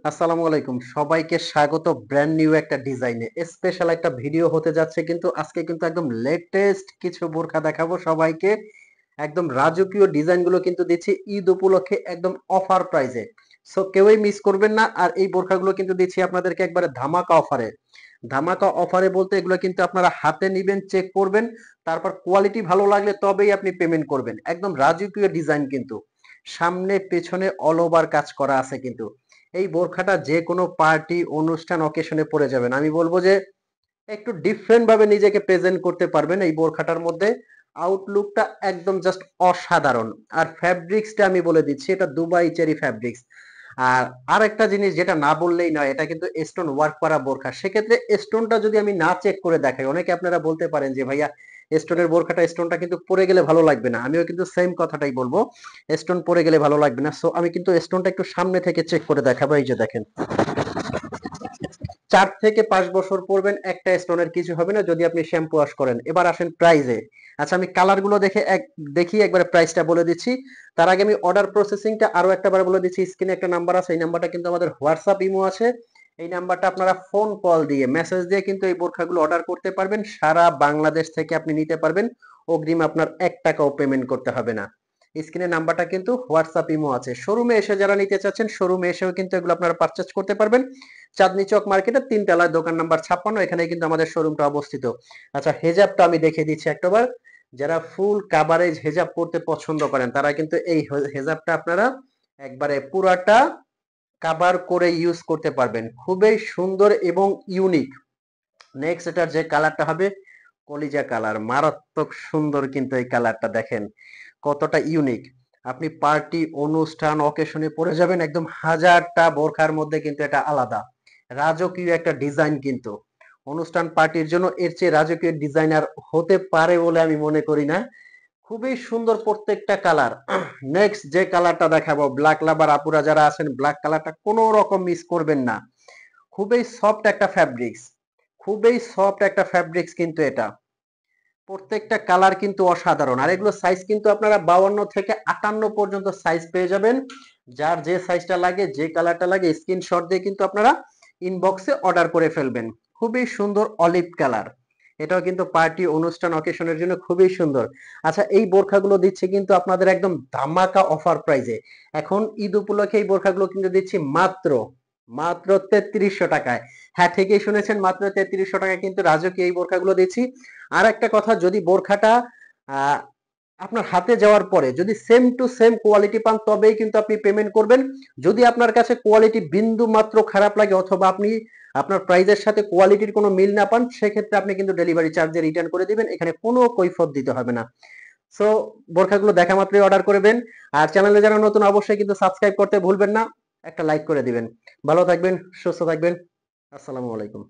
আসসালামু আলাইকুম, সবাইকে স্বাগত ব্র্যান্ড নিউ একটা ডিজাইনে স্পেশাল একটা ভিডিও হতে যাচ্ছে। কিন্তু আজকে কিন্তু একদম লেটেস্ট কিছু বোরখা দেখাবো সবাইকে। একদম রাজকীয় ডিজাইনগুলো কিন্তু দিচ্ছি ঈদ উপলক্ষে একদম অফার প্রাইজে। সো কেউই মিস করবেন না। আর এই বোরখাগুলো কিন্তু দিচ্ছি আপনাদেরকে একবারে ধামাকা অফারে। ধামাকা অফারে বলতে এগুলো কিন্তু আপনারা হাতে নিবেন, চেক করবেন, তারপর কোয়ালিটি ভালো লাগলে তবেই আপনি পেমেন্ট করবেন। একদম রাজকীয় ডিজাইন কিন্তু, সামনে পেছনে অল ওভার কাজ করা আছে কিন্তু। এই বোরখাটা যে কোনো পার্টি অনুষ্ঠান অকেশনে পরে যাবেন। আমি বলবো যে একটু ডিফারেন্ট ভাবে নিজেকে প্রেজেন্ট করতে পারবেন এই বোরখাটার মধ্যে। আউটলুকটা একদম জাস্ট অসাধারণ। আর ফ্যাব্রিক্সটা আমি বলে দিচ্ছি, এটা দুবাই চেরি ফ্যাব্রিক্স। আর আরেকটা জিনিস যেটা না বললেই নয়, এটা কিন্তু স্টোন ওয়ার্ক করা বোরখা। সেক্ষেত্রে স্টোনটা যদি আমি না চেক করে দেখাই, অনেকে আপনারা বলতে পারেন যে ভাইয়া স্টোনের বোরখাটা স্টোনটা কিন্তু পরে গেলে ভালো লাগবে না। আমিও কিন্তু সেম কথাটাই বলবো, স্টোন পরে গেলে ভালো লাগবে না। সো আমি কিন্তু স্টোনটা একটু সামনে থেকে চেক করে দেখাবো। এই যে দেখেন, 4 থেকে 5 বছর পরবেন, একটা স্টোনের কিছু হবে না যদি আপনি শ্যাম্পু ওয়াশ করেন। এবার আসেন প্রাইজে। আচ্ছা, আমি কালার গুলো দেখি একবারে প্রাইসটা বলে দিচ্ছি। তার আগে আমি অর্ডার প্রসেসিংটা আরো একটা বার বলে দিচ্ছি। স্ক্রিনে একটা নাম্বার আছে, এই নাম্বারটা কিন্তু আমাদের হোয়াটসঅ্যাপ ইমো আছে। এই নাম্বারটা আপনারা ফোন কল দিয়ে মেসেজ দিয়ে কিন্তু এই বোরখাগুলো অর্ডার করতে পারবেন। সারা বাংলাদেশ থেকে আপনি নিতে পারবেন। অগ্রিম আপনার 1 টাকাও পেমেন্ট করতে হবে না। স্ক্রিনে নাম্বারটা কিন্তু হোয়াটসঅ্যাপ ইমো আছে। শোরুমে এসে যারা নিতে চাচ্ছেন, শোরুমে এসেও কিন্তু এগুলো আপনারা পারচেজ করতে পারবেন। চাঁদনী চক মার্কেটের 3 তলায় দোকান নাম্বার 56, এখানে কিন্তু আমাদের শোরুমটা অবস্থিত। আচ্ছা, হেজাবটা আমি দেখে দিচ্ছি একটাবার। যারা ফুল কাভারেজ হেজাব পড়তে পছন্দ করেন তারা কিন্তু এই হেজাবটা আপনারা একবারে পুরাটা কাভার করে ইউজ করতে পারবেন। খুবই সুন্দর এবং ইউনিক। নেক্সট এটার যে কালারটা হবে কলিজা কালার, মারাত্মক সুন্দর কিন্তু এই কালারটা দেখেন কতটা ইউনিক। আপনি পার্টি অনুষ্ঠান অকেশনে পরে যাবেন, একদম হাজারটা বোরখার মধ্যে কিন্তু এটা আলাদা রাজকীয় একটা ডিজাইন কিন্তু। অনুষ্ঠান পার্টির জন্য এর চেয়ে রাজকীয় ডিজাইনার হতে পারে বলে আমি মনে করি না। খুবই সুন্দর প্রত্যেকটা কালার। নেক্সট যে কালারটা দেখাবো, ব্ল্যাক লাভার আপুরা যারা আছেন, ব্ল্যাক কালারটা কোনো রকম মিস করবেন না। খুবই সফট একটা ফ্যাব্রিক্স, খুবই সফট একটা ফ্যাব্রিক্স কিন্তু এটা। প্রত্যেকটা কালার কিন্তু অসাধারণ। আর এগুলো সাইজ কিন্তু আপনারা 52 থেকে 58 পর্যন্ত সাইজ পেয়ে যাবেন। যার যে সাইজটা লাগে, যে কালারটা লাগে, স্ক্রিনশট দিয়ে কিন্তু আপনারা ইনবক্সে অর্ডার করে ফেলবেন। খুবই সুন্দর অলিভ কালার, এটাও কিন্তু পার্টি অনুষ্ঠান অকেশনের জন্য খুবই সুন্দর। আচ্ছা, এই বোরখাগুলো দিচ্ছে কিন্তু আপনাদের একদম ধামাকা অফার প্রাইজে। এখন ঈদ উপলক্ষে এই বোরখাগুলো কিন্তু দিচ্ছি মাত্র মাত্র 3300 টাকায়। হ্যাঁ, ঠিকই শুনেছেন, মাত্র 3300 টাকায় কিন্তু রাজকীয় এই বোরখাগুলো দিচ্ছি। আর একটা কথা, যদি বোরখাটা আহ, আপনার হাতে যাওয়ার পরে যদি সেম টু সেম কোয়ালিটি পান তবেই কিন্তু আপনি পেমেন্ট করবেন। যদি আপনার কাছে কোয়ালিটি বিন্দু মাত্র খারাপ লাগে অথবা আপনি আপনার প্রাইজের সাথে কোয়ালিটির কোনো মিল না পান, সেক্ষেত্রে আপনি কিন্তু ডেলিভারি চার্জে রিটার্ন করে দিবেন। এখানে কোনো কৈফিয়ত দিতে হবে না। সো বোরখাগুলো দেখা মাত্রই অর্ডার করবেন। আর চ্যানেলে যারা নতুন অবশ্যই কিন্তু সাবস্ক্রাইব করতে ভুলবেন না, একটা লাইক করে দিবেন। ভালো থাকবেন, সুস্থ থাকবেন। আসসালামু আলাইকুম।